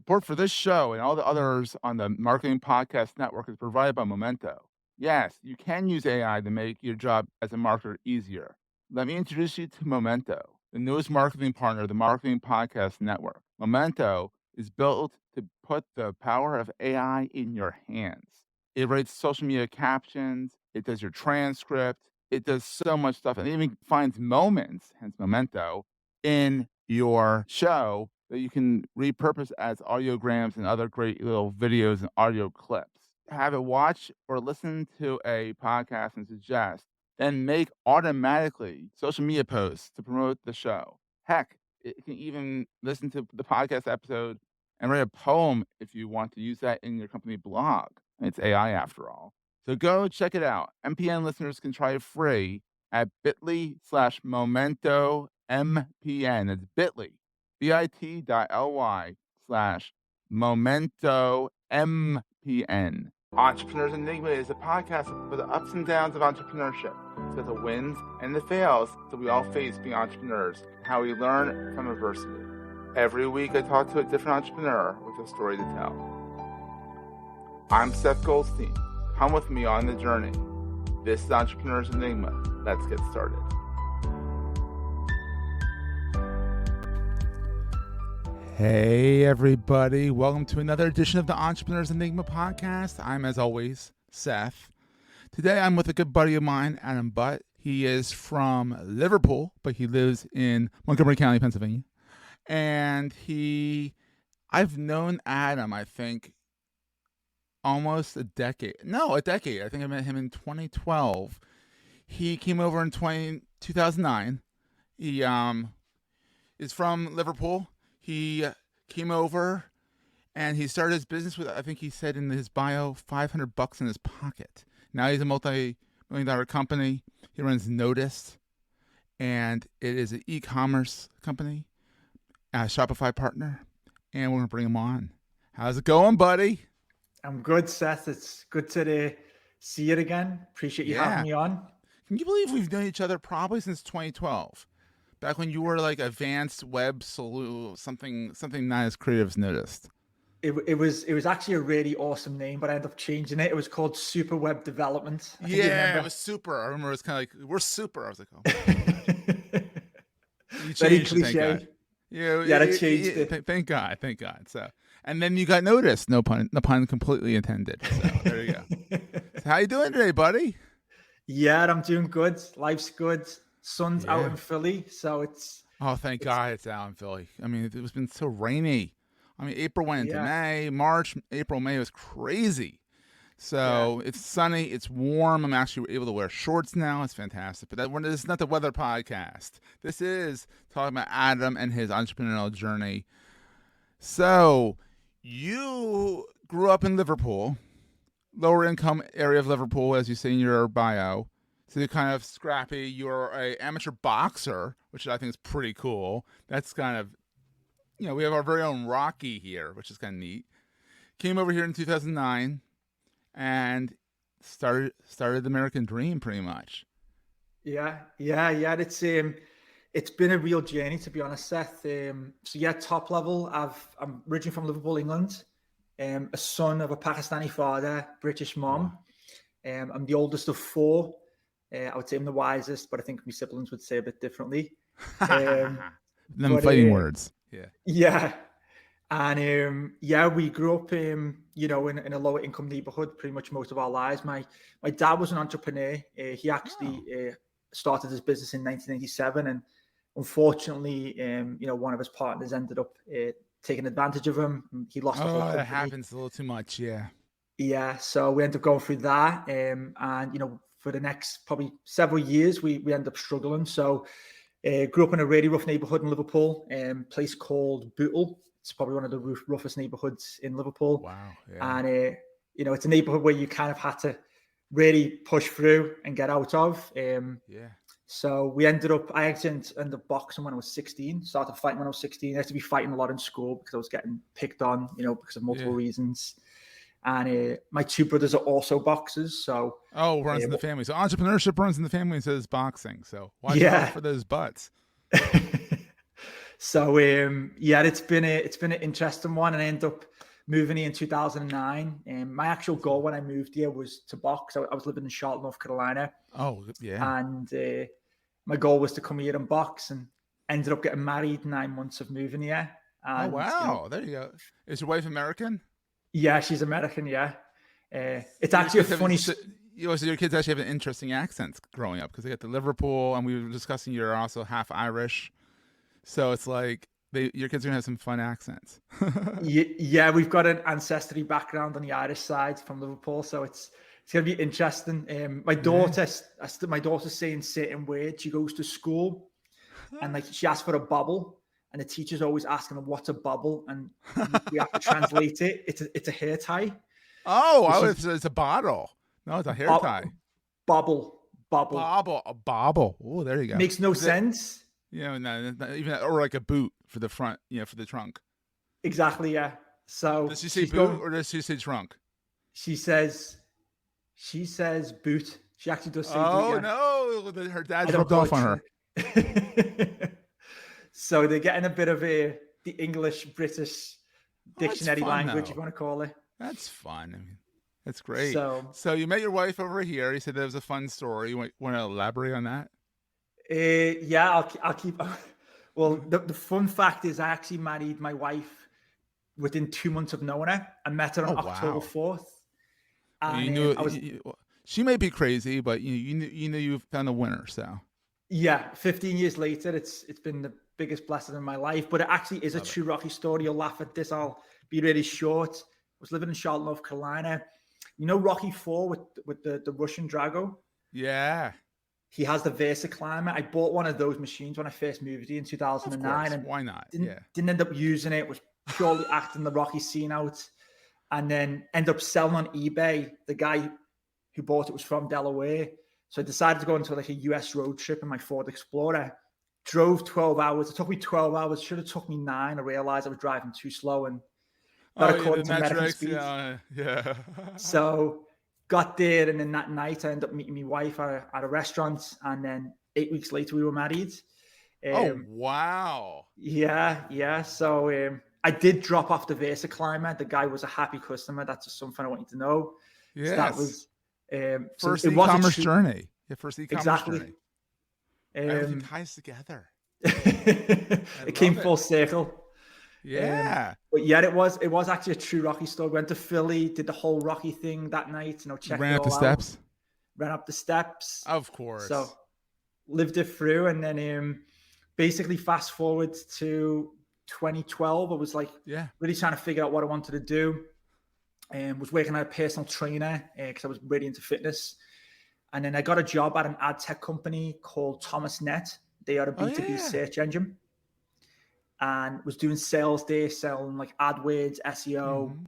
Support for this show and all the others on the Marketing Podcast Network is provided by Magento. Yes, you can use AI to make your job as a marketer easier. Let me introduce you to Magento, the newest marketing partner of the Marketing Podcast Network. Magento is built to put the power of AI in your hands. It writes social media captions, it does your transcript, it does so much stuff, and it even finds moments, hence Magento, in your show that you can repurpose as audiograms and other great little videos and audio clips. Have it watch or listen to a podcast and suggest, then make automatically social media posts to promote the show. Heck, it can even listen to the podcast episode and write a poem if you want to use that in your company blog. It's AI after all. So go check it out. MPN listeners can try it free at bit.ly/Momento MPN. It's bit.ly, bit.ly/Momento MPN. Entrepreneurs Enigma is a podcast for the ups and downs of entrepreneurship. It's got the wins and the fails that we all face being entrepreneurs, how we learn from adversity. Every week I talk to a different entrepreneur with a story to tell. I'm Seth Goldstein. Come with me on the journey. This is Entrepreneurs Enigma. Let's get started. Hey, everybody. Welcome to another edition of the Entrepreneurs Enigma podcast. I'm, as always, Seth. Today, I'm with a good buddy of mine, Adam Butt. He is from Liverpool, but he lives in Montgomery County, Pennsylvania. And I've known Adam, I think, almost a decade. No, a decade. I think I met him in 2012. He came over in 2009. He is from Liverpool. He came over and he started his business with, I think he said in his bio, $500 in his pocket. Now he's a multi-million-dollar company. He runs Notice, and it is an e-commerce company, a Shopify partner, and we're going to bring him on. How's it going, buddy? I'm good, Seth. It's good to see you again. Appreciate you having me on. Can you believe we've known each other probably since 2012? Back when you were like Advanced Web something not as creative as Noticed. It was actually a really awesome name, but I ended up changing it. It was called Super Web Development. Yeah, it was Super. I remember it was kind of like, we're super. I was like, oh. You very changed cliche. It, thank God. Yeah, I changed it. Thank God. So, and then you got Noticed. No pun completely intended. So there you go. So how you doing today, buddy? Yeah, I'm doing good. Life's good. Sun's out in Philly, so it's... Oh, thank God it's out in Philly. I mean, it's been so rainy. I mean, April went into May, March, April, May was crazy. So it's sunny, it's warm. I'm actually able to wear shorts now. It's fantastic. But this is not the weather podcast. This is talking about Adam and his entrepreneurial journey. So you grew up in Liverpool, lower income area of Liverpool, as you say in your bio. So you're kind of scrappy. You're an amateur boxer, which I think is pretty cool. That's kind of, we have our very own Rocky here, which is kind of neat. Came over here in 2009 and started the American dream pretty much. Yeah. It's been a real journey, to be honest, Seth. Top level. I'm originally from Liverpool, England. A son of a Pakistani father, British mom. I'm the oldest of four. I would say I'm the wisest, but I think my siblings would say a bit differently. Them fighting words. Yeah. And we grew up, in a lower income neighborhood pretty much most of our lives. My dad was an entrepreneur. He actually started his business in 1987, and unfortunately, one of his partners ended up taking advantage of him. He lost the whole company. That happens a little too much. Yeah. So we ended up going through that, and for the next probably several years, we ended up struggling. So grew up in a really rough neighborhood in Liverpool, place called Bootle. It's probably one of the roughest neighborhoods in Liverpool. Wow. Yeah. And, it's a neighborhood where you kind of had to really push through and get out of. So I ended up boxing when I was 16, started fighting when I was 16. I had to be fighting a lot in school because I was getting picked on, because of multiple reasons. And my two brothers are also boxers. So runs in the family. So entrepreneurship runs in the family, and so does boxing. So watch out for those butts. So yeah, it's been an interesting one, and I ended up moving here in 2009. My actual goal when I moved here was to box. I was living in Charlotte, North Carolina, Oh, yeah. and my goal was to come here and box, and ended up getting married 9 months of moving here. Oh, And wow. There you go. Is your wife American? yeah, she's American. Yeah, it's So your actually a kids have funny. so your kids actually have an interesting accents growing up because they got the Liverpool, and we were discussing you're also half Irish. So it's like your kids are gonna have some fun accents. Yeah, we've got an ancestry background on the Irish side from Liverpool, so it's gonna be interesting. Yeah. My daughter's saying certain words. She goes to school and like she asks for a bubble, and the teacher's always asking her what's a bubble, and we have to translate it. It's a hair tie. Oh, So she's it's a bottle. No, it's a hair bob, tie. bubble. A bobble. Oh, there you go. Makes no Is it, sense. no, not even, or like a boot for the front, for the trunk. Exactly, yeah. Does So she say she's boot going. or does she say trunk? She says she says boot. She actually does say boot. Oh Yeah. no, her I dad's don't rubbed know off it. on her. So they're getting a bit of the English British Oh, that's dictionary fun language, if though. you want to call it. That's fun. I mean, that's great. So So you met your wife over here. You said that was a fun story. You want to elaborate on that? yeah, I'll keep. Well, the fun fact is, I actually married my wife within 2 months of knowing her. I met her Oh, on October wow. 4th, Well, you and knew I was she may be crazy, but you knew you found a winner. So yeah. 15 years later, it's been the biggest blessing in my life. But it actually is a love it. true Rocky story. You'll laugh at this. I'll be really short. I was living in Charlotte, North Carolina. You know Rocky Four with the Russian Drago. Yeah, He has the Versa Climber. I bought one of those machines when I first moved here in of 2009, course. and Why not? didn't Yeah. didn't end up using it. Was purely acting the Rocky scene out, and then end up selling on eBay. The guy who bought it was from Delaware, so I decided to go into like a US road trip in my Ford Explorer. Drove 12 hours. It took me 12 hours. Should have took me 9. I realized I was driving too slow, and that Oh yeah, the according to American metrics. speeds. Yeah, yeah. So got there, and then that night I ended up meeting my wife at a restaurant, and then 8 weeks later we were married. Oh Um, wow. yeah. So I did drop off the Versa Climber. The guy was a happy customer. That's just something I want you to know. So that Yes. was so First it was a e-commerce true journey. Yeah, first e-commerce exactly. journey. Everything Um, ties together. I it came love it. full circle. Yeah. But yeah, it was actually a true Rocky story. Went to Philly, did the whole Rocky thing that night. You Checked ran it up the all out. steps. Ran up the steps. Of So course. lived it through, and then basically fast forward to 2012. I was like Yeah. really trying to figure out what I wanted to do, and was working as a personal trainer because I was really into fitness. And then I got a job at an ad tech company called Thomas Net. They are a Oh B2B yeah. search engine, and was doing sales there, selling like AdWords, SEO, Mm-hmm.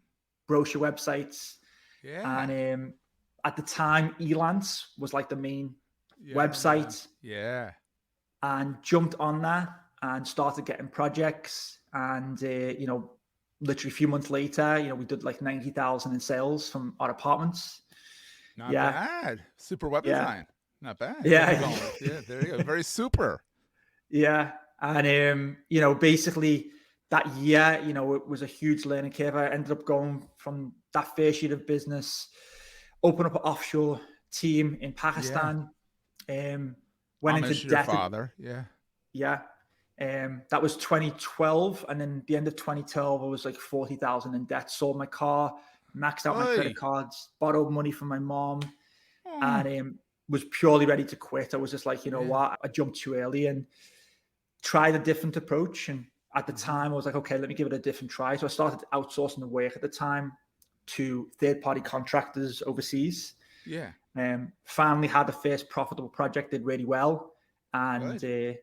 brochure websites. Yeah. And at the time, Elance was like the main Yeah, I remember them. website, Yeah. and jumped on that and started getting projects. And literally a few months later, we did like 90,000 in sales from our apartments. Not Yeah, bad. Super web yeah, design. Not bad. Keep yeah, on going. Yeah, there you go. Very super. yeah. And basically that year, it was a huge learning curve. I ended up going from that first year of business, open up an offshore team in Yeah. Pakistan, went into Amish, your debt. father. Yeah. Yeah. That was 2012. And then the end of 2012, I was like 40,000 in debt, sold my car, maxed out my credit Oi. cards, borrowed money from my mom, Oh, and was purely ready to quit. I was just like, you know yeah. what? I jumped too early and tried a different approach. And at the Mm-hmm. time, I was like, okay, let me give it a different try. So I started outsourcing the work at the time to third-party contractors overseas. Yeah. Finally had the first profitable project, did really well. And, Good.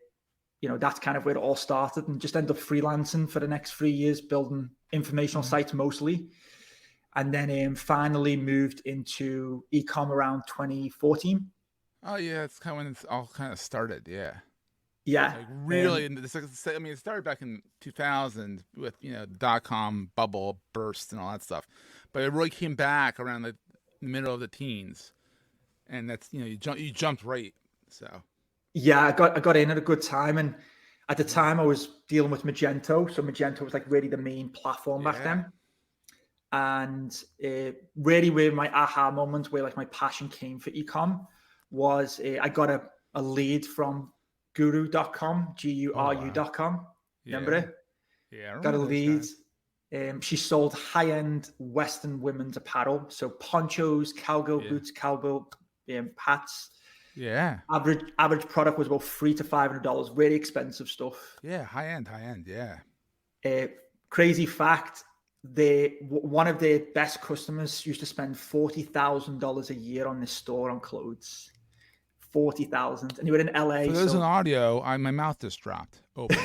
that's kind of where it all started, and just ended up freelancing for the next 3 years, building informational Mm-hmm. sites mostly. And then finally moved into e-com around 2014. Oh yeah, it's kind of when it's all kind of started. Yeah. Yeah. Like really, and I mean, it started back in 2000 with .com bubble burst and all that stuff, but it really came back around the middle of the teens, and that's you jumped right. So Yeah, I got in at a good time, and At the time, I was dealing with Magento. So Magento was like really the main platform back Yeah. then. And really where my aha moment, where like my passion came for ecom was I got a lead from guru.com, guru.com. Remember Yeah. it? Yeah, I Got a remember those lead. guys. She sold high-end Western women's apparel. So ponchos, cowgirl Yeah. boots, cowgirl hats. Yeah. Average product was about $300 to $500, really expensive stuff. Yeah, high end, yeah. Crazy fact, one of their best customers used to spend $40,000 a year on this store on clothes. 40,000, and you were in LA. For those in audio, my mouth just dropped open.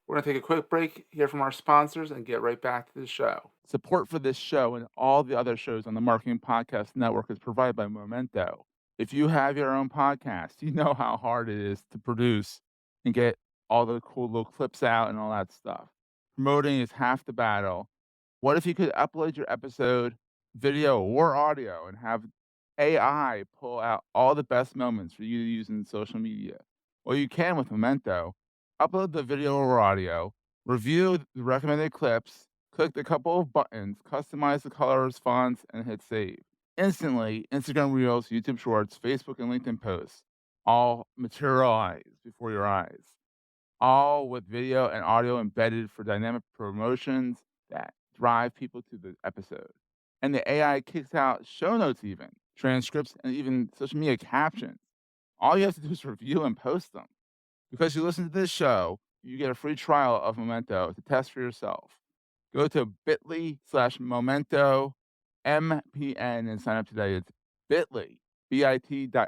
We're going to take a quick break, hear from our sponsors, and get right back to the show. Support for this show and all the other shows on the Marketing Podcast Network is provided by Momento. If you have your own podcast, you know how hard it is to produce and get all the cool little clips out and all that stuff. Promoting is half the battle. What if you could upload your episode, video or audio, and have AI pull out all the best moments for you to use in social media? Well, you can with Memento. Upload the video or audio, review the recommended clips, click the couple of buttons, customize the colors, fonts, and hit save. Instantly, Instagram Reels, YouTube Shorts, Facebook, and LinkedIn posts all materialize before your eyes, all with video and audio embedded for dynamic promotions that drive people to the episode. And the AI kicks out show notes, even transcripts, and even social media captions. All you have to do is review and post them. Because you listen to this show, you get a free trial of Momento to test for yourself. Go to bit.ly/Momento MPN and sign up today. It's bit.ly, bit.ly/Momento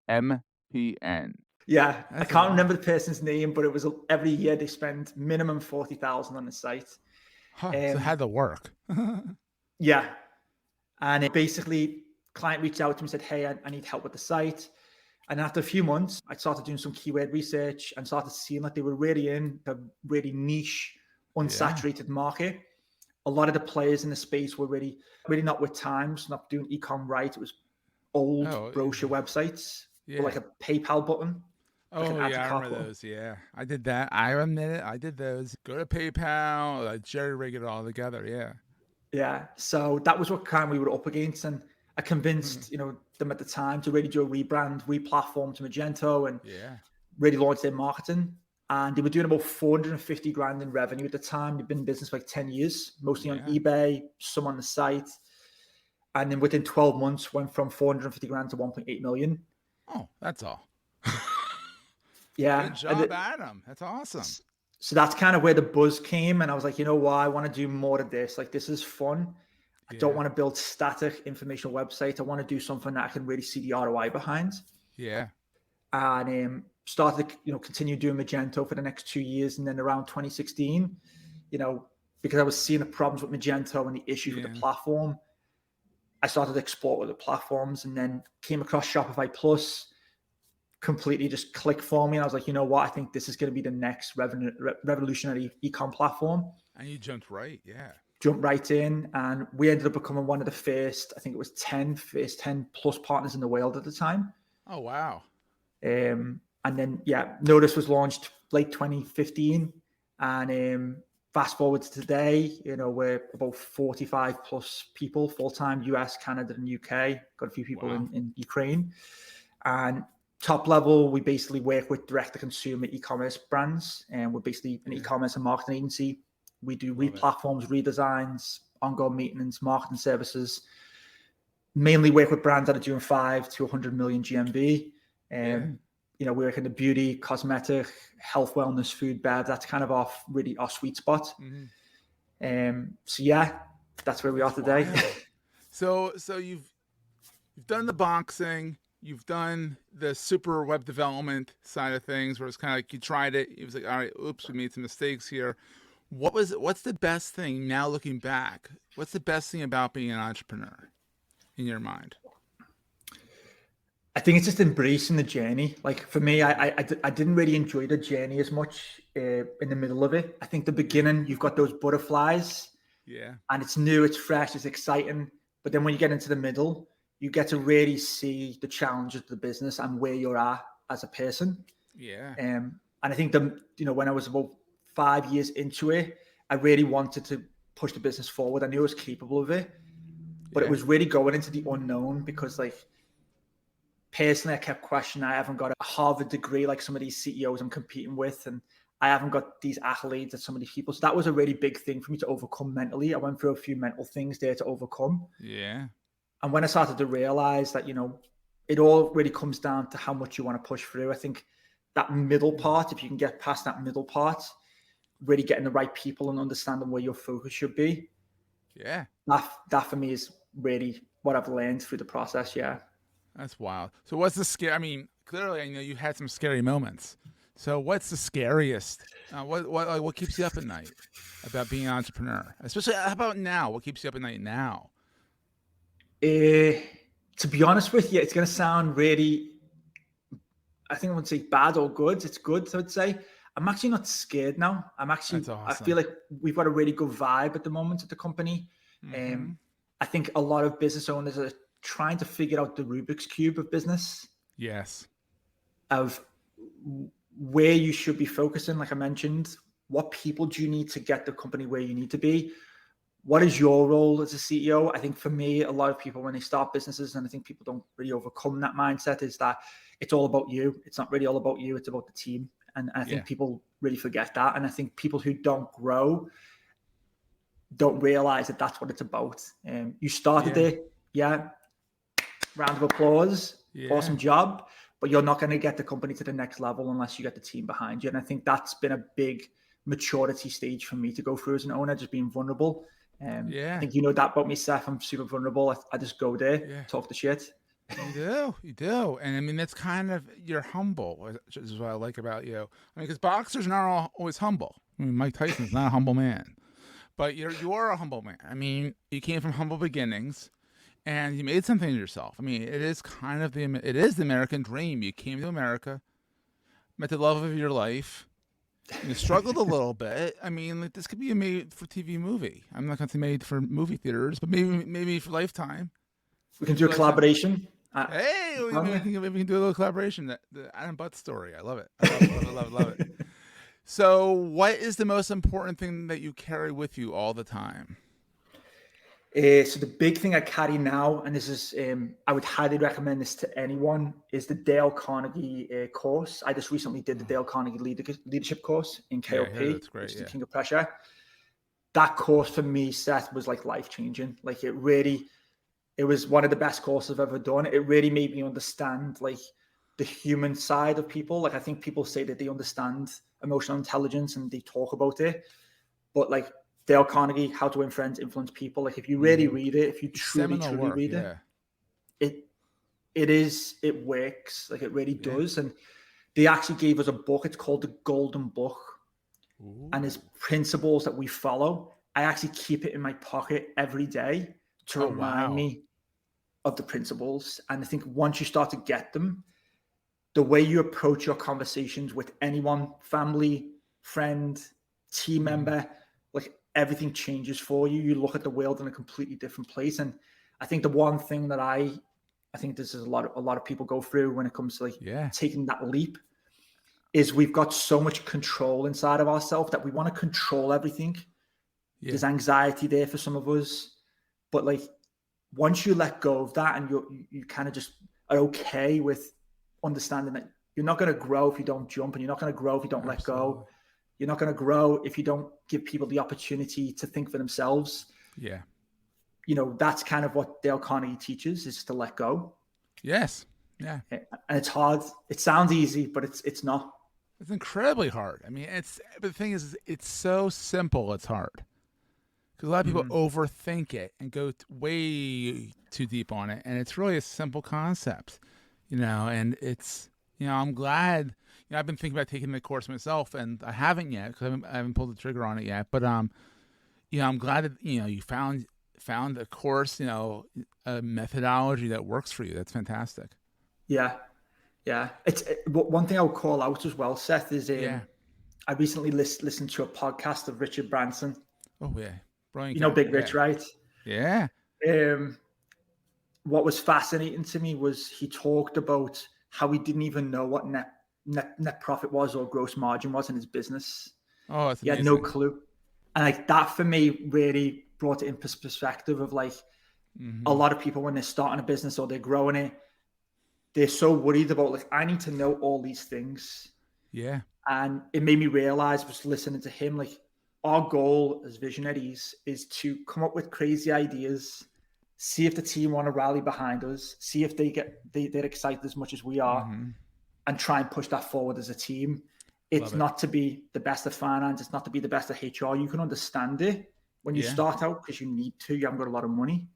MPN. Yeah, I can't remember the person's name, but it was every year they spend minimum 40,000 on the site. So it had to work. Yeah. And basically, client reached out to me and said, hey, I need help with the site. And after a few months, I started doing some keyword research and started seeing that they were really in a really niche, unsaturated market. A lot of the players in the space were really not with times, not doing ecom right. It was old brochure websites with like a PayPal button. Oh, like yeah, I remember those. Yeah, I did that. I admit it. I did those. Go to PayPal, jerry-rig it all together. Yeah. Yeah. So that was what kind we were up against. And I convinced, them at the time to really do a rebrand, re-platform to Magento and really launch their marketing. And they were doing about 450 grand in revenue at the time. They've been in business for like 10 years, mostly on eBay, some on the site. And then within 12 months, went from 450 grand to 1.8 million. Oh, that's all. Yeah. Good job, Adam. That's awesome. So that's kind of where the buzz came. And I was like, you know what? I want to do more of this. Like, this is fun. I don't want to build static informational websites. I want to do something that I can really see the ROI behind. Yeah. And started, continue doing Magento for the next 2 years. And then around 2016, because I was seeing the problems with Magento and the issues with the platform, I started to explore other platforms and then came across Shopify Plus. Completely just clicked for me. And I was like, you know what? I think this is going to be the next revolutionary ecom platform. And you jumped right. Yeah. Jumped right in. And we ended up becoming one of the first, I think it was 10 plus partners in the world at the time. Oh, wow. And then, Notice was launched late 2015. And fast forward to today, we're about 45 plus people, full-time, US, Canada, and UK. Got a few people in Ukraine. And top level, we basically work with direct-to-consumer e-commerce brands, and we're basically an e-commerce and marketing agency. We do re-platforms, redesigns, ongoing maintenance, marketing services. Mainly work with brands that are doing 5 to 100 million GMV. We work in the beauty, cosmetic, health, wellness, food, bev. That's kind of our sweet spot. That's where we are today. So you've done the boxing. You've done the super web development side of things where it's kind of like you tried it. It was like, all right, oops, we made some mistakes here. What's the best thing now looking back? What's the best thing about being an entrepreneur in your mind? I think it's just embracing the journey. Like for me, I didn't really enjoy the journey as much in the middle of it. I think the beginning, you've got those butterflies. Yeah. And it's new, it's fresh, it's exciting. But then when you get into the middle, you get to really see the challenges of the business and where you're at as a person. Yeah. And I think when I was about 5 years into it, I really wanted to push the business forward. I knew I was capable of it, but it was really going into the unknown because, like, personally, I kept questioning. I haven't got a Harvard degree like some of these CEOs I'm competing with, and I haven't got these accolades that some of these people. So that was a really big thing for me to overcome mentally. I went through a few mental things there to overcome. Yeah. And when I started to realize that, it all really comes down to how much you want to push through. I think that middle part, if you can get past that middle part, really getting the right people and understanding where your focus should be. Yeah. That for me is really what I've learned through the process. Yeah. That's wild. So what's the scare? I mean, clearly, I know you had some scary moments. So what's the scariest? What keeps you up at night about being an entrepreneur? Especially, how about now? What keeps you up at night now? To be honest with you, it's going to sound really, I think I would say bad or good. It's good, I would say. I'm actually not scared now. That's I awesome. feel like we've got a really good vibe at the moment at the company. Mm-hmm. I think a lot of business owners are trying to figure out the Rubik's Cube of business, Yes. of where you should be focusing. Like I mentioned, what people do you need to get the company where you need to be? What is your role as a CEO? I think for me, a lot of people, when they start businesses, and I think people don't really overcome that mindset, is that it's all about you. It's not really all about you. It's about the team. And I think people really forget that. And I think people who don't grow don't realize that that's what it's about. You started it. Yeah. Round of applause. Yeah. Awesome job. But you're not going to get the company to the next level unless you get the team behind you. And I think that's been a big maturity stage for me to go through as an owner, just being vulnerable. I think you know that about me, Seth. I'm super vulnerable. I just go there, talk the shit. You do. And I mean, that's kind of, you're humble, which is what I like about you. I mean, because boxers are not always humble. I mean, Mike Tyson's not a humble man, but you are a humble man. I mean, you came from humble beginnings and you made something of yourself. I mean, it is the American dream. You came to America, met the love of your life. You struggled a little bit. I mean, like, this could be a made-for-TV movie. I'm not going to say made for movie theaters, but maybe for Lifetime. We can do a collaboration. Hey, maybe we can do a little collaboration. The Adam Butt story. I love it. I love it. So, what is the most important thing that you carry with you all the time? So the big thing I carry now, and this is, I would highly recommend this to anyone, is the Dale Carnegie course. I just recently did the Dale Carnegie leadership course in KOP, that's great, which is the King of Pressure. That course for me, Seth, was like life-changing. Like it was one of the best courses I've ever done. It really made me understand like the human side of people. Like I think people say that they understand emotional intelligence and they talk about it, but like Dale Carnegie, How to Win Friends, Influence People. Like if you really read it, if you truly read it, it works. Like it really does. And they actually gave us a book. It's called the Golden Book. Ooh. And his principles that we follow. I actually keep it in my pocket every day to remind me of the principles. And I think once you start to get them, the way you approach your conversations with anyone, family, friend, team member, like everything changes for you. You look at the world in a completely different place. And I think the one thing that I think this is a lot of people go through when it comes to like taking that leap is we've got so much control inside of ourselves that we want to control everything. There's anxiety there for some of us, but like once you let go of that and you kind of just are okay with understanding that you're not going to grow if you don't jump, and you're not going to grow if you don't let go. You're not going to grow if you don't give people the opportunity to think for themselves. Yeah. You know, that's kind of what Dale Carnegie teaches, is to let go. Yes. Yeah. And it's hard. It sounds easy, but it's not. It's incredibly hard. I mean, but the thing is, it's so simple, it's hard. Because a lot of people overthink it and go way too deep on it. And it's really a simple concept, and it's, I'm glad, I've been thinking about taking the course myself, and I haven't yet because I haven't pulled the trigger on it yet. But, I'm glad that, you found a course, a methodology that works for you. That's fantastic. Yeah. Yeah. It's one thing I would call out as well, Seth, is I recently listened to a podcast of Richard Branson. Oh, yeah. Brilliant. Big Rich, right? Yeah. what was fascinating to me was he talked about how he didn't even know what net profit was or gross margin was in his business. Oh, that's He had no amazing. clue. And like that for me really brought it in perspective of like a lot of people when they're starting a business or they're growing it, they're so worried about like, I need to know all these things. Yeah. And it made me realize, was listening to him, like our goal as visionaries is to come up with crazy ideas, see if the team want to rally behind us, see if they're excited as much as we are, and try and push that forward as a team. It's Love it. not to be the best of finance. It's not to be the best of HR. You can understand it when you Yeah. start out because you need to. You haven't got a lot of money.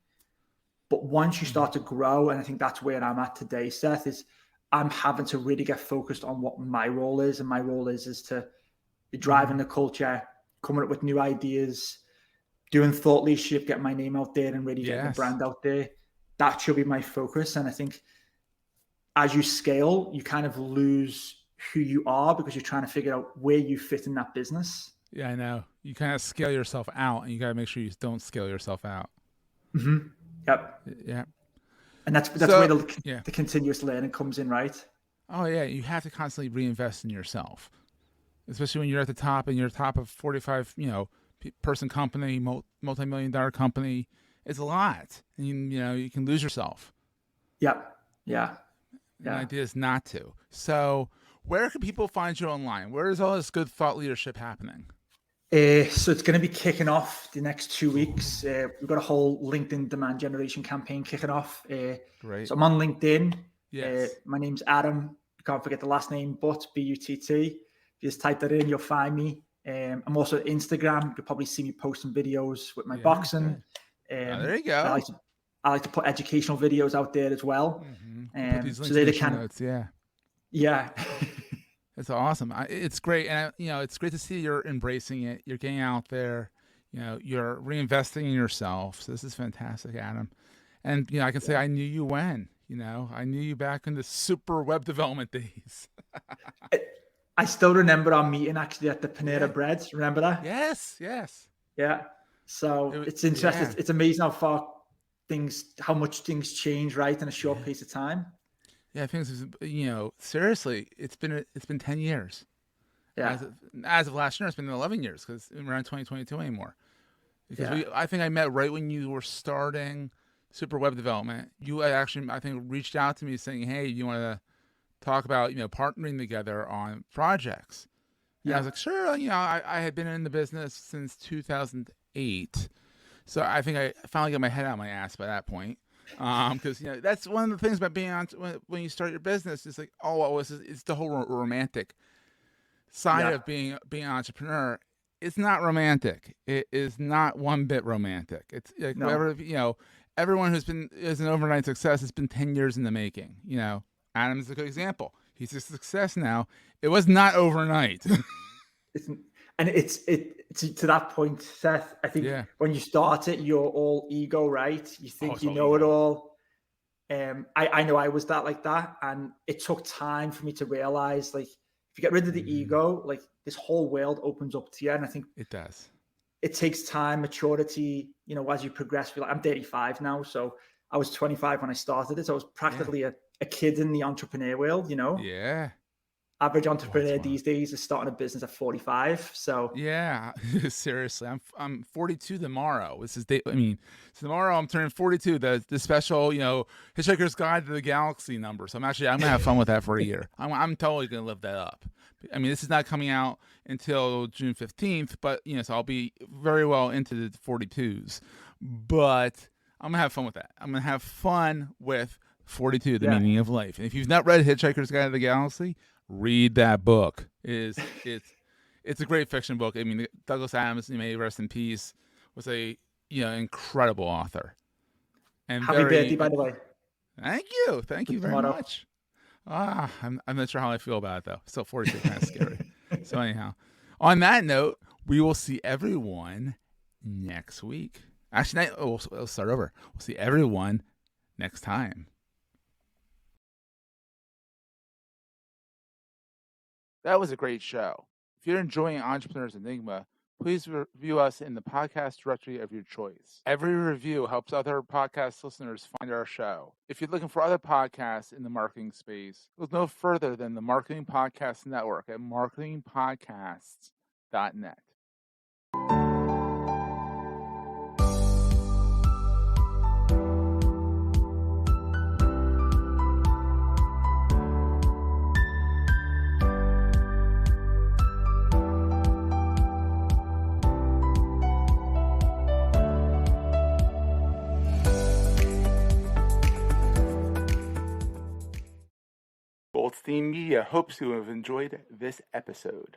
But once you start to grow, and I think that's where I'm at today, Seth, is I'm having to really get focused on what my role is. And my role is to be driving the culture, coming up with new ideas, doing thought leadership, getting my name out there and really getting the Yes. brand out there. That should be my focus. And I think as you scale, you kind of lose who you are because you're trying to figure out where you fit in that business. Yeah, I know. You kind of scale yourself out, and you got to make sure you don't scale yourself out. Yep. Yeah. And that's where So, the yeah. continuous learning comes in, right? Oh, yeah. You have to constantly reinvest in yourself, especially when you're at the top and you're top of 45, person company, multi-million-dollar company. It's a lot, and you can lose yourself. Yep. Yeah. And the idea is not to. So, where can people find you online? Where is all this good thought leadership happening? So it's going to be kicking off the next 2 weeks. We've got a whole LinkedIn demand generation campaign kicking off. Great. So I'm on LinkedIn. Yes. My name's Adam. You can't forget the last name, Butt, Butt. If you just type that in, you'll find me. I'm also on Instagram. You'll probably see me posting videos with my boxing. There you go. I like to put educational videos out there as well. I'll put these So links in the show notes. Yeah. Yeah. It's awesome. It's great. And, it's great to see you're embracing it. You're getting out there. You're reinvesting in yourself. So this is fantastic, Adam. And, I can say I knew you when, I knew you back in the super web development days. I still remember our meeting actually at the Panera Yeah. Bread. Remember that? Yes. Yeah. So it's interesting. Yeah. It's amazing how much things change, right, in a short piece of time. Yeah, I think seriously, it's been 10 years. Yeah. As of last year, it's been 11 years because we're in 2022 anymore. Because I think I met right when you were starting super web development. You actually, I think, reached out to me saying, "Hey, you want to talk about partnering together on projects?" And I was like, "Sure." I had been in the business since 2008, so I think I finally got my head out of my ass by that point. Because that's one of the things about being on when you start your business. It's like, it's the whole romantic side of being an entrepreneur. It's not romantic. It is not one bit romantic. It's like everyone is an overnight success. It's been 10 years in the making. Adam's a good example. He's a success now. It was not overnight. It's to that point, Seth. I think when you start it, you're all ego, right? You think you know it all. I know I was like that, and it took time for me to realize, like, if you get rid of the ego, like this whole world opens up to you. And I think it does. It takes time, maturity. As you progress. I'm 35 now, so I was 25 when I started it. So I was practically a kid in the entrepreneur world. Yeah. Average entrepreneur these days is starting a business at 45. So yeah, seriously, I'm 42 tomorrow. Tomorrow I'm turning 42. The special, Hitchhiker's Guide to the Galaxy number. So I'm gonna have fun with that for a year. I'm totally gonna live that up. This is not coming out until June 15th, but so I'll be very well into the 42s. But I'm gonna have fun with that. I'm gonna have fun with 42, the meaning of life. And if you've not read Hitchhiker's Guide to the Galaxy, read that book. It's a great fiction book. Douglas Adams, may rest in peace, was a incredible author. And happy birthday, by the way. Thank you very much. I'm not sure how I feel about it though. Still 42, kind of scary. So anyhow, on that note, we will see everyone next week. Actually, we'll start over. We'll see everyone next time. That was a great show. If you're enjoying Entrepreneurs Enigma, please review us in the podcast directory of your choice. Every review helps other podcast listeners find our show. If you're looking for other podcasts in the marketing space, look no further than the Marketing Podcast Network at marketingpodcasts.net. Goldstein Media hopes you have enjoyed this episode.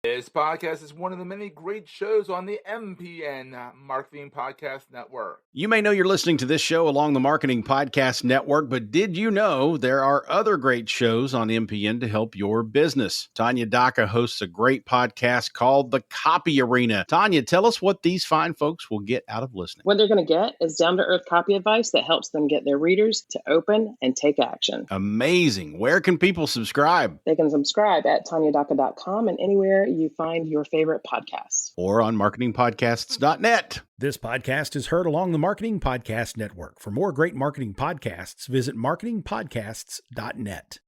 This podcast is one of the many great shows on the MPN Marketing Podcast Network. You may know you're listening to this show along the Marketing Podcast Network, but did you know there are other great shows on MPN to help your business? Tanya Daka hosts a great podcast called The Copy Arena. Tanya, tell us what these fine folks will get out of listening. What they're going to get is down-to-earth copy advice that helps them get their readers to open and take action. Amazing. Where can people subscribe? They can subscribe at tanyadaka.com and anywhere you find your favorite podcasts. Or on marketingpodcasts.net. This podcast is heard along the Marketing Podcast Network. For more great marketing podcasts, visit marketingpodcasts.net.